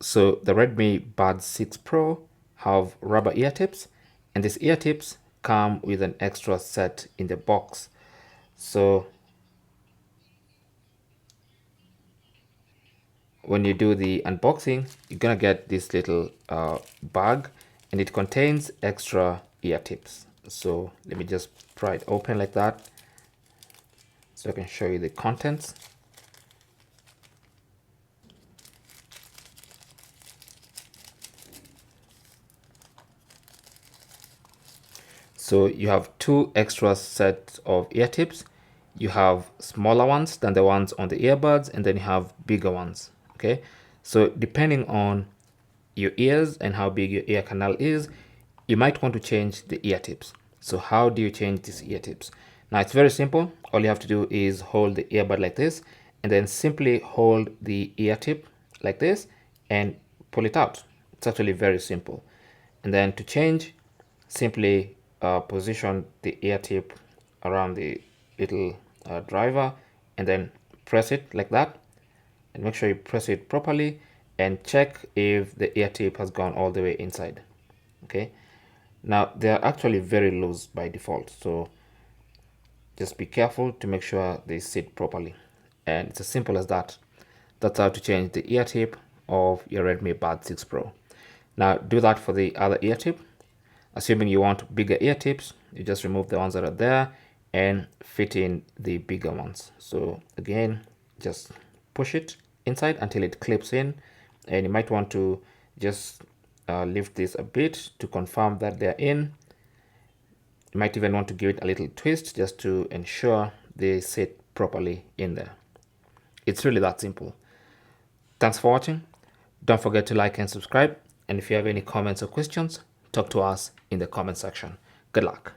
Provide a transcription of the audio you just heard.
So the Redmi Buds 6 Pro have rubber ear tips, and these ear tips come with an extra set in the box. So when you do the unboxing, you're gonna get this little bag, and it contains extra ear tips. So let me just pry it open like that so I can show you the contents. So you have two extra sets of ear tips. You have smaller ones than the ones on the earbuds, and then you have bigger ones. Okay, so depending on your ears and how big your ear canal is, you might want to change the ear tips. So how do you change these ear tips? Now it's very simple. All you have to do is hold the earbud like this, and then simply hold the ear tip like this and pull it out. It's actually very simple. And then to change, simply position the ear tip around the little driver, and then press it like that, and make sure you press it properly and check if the ear tip has gone all the way inside. Okay, now they're actually very loose by default, so just be careful to make sure they sit properly, and it's as simple as that. That's how to change the ear tip of your Redmi Buds 6 Pro. Now do that for the other ear tip. Assuming you want bigger ear tips, you just remove the ones that are there and fit in the bigger ones. So again, just push it inside until it clips in, and you might want to just lift this a bit to confirm that they're in. You might even want to give it a little twist just to ensure they sit properly in there. It's really that simple. Thanks for watching. Don't forget to like and subscribe. And if you have any comments or questions, talk to us in the comment section. Good luck.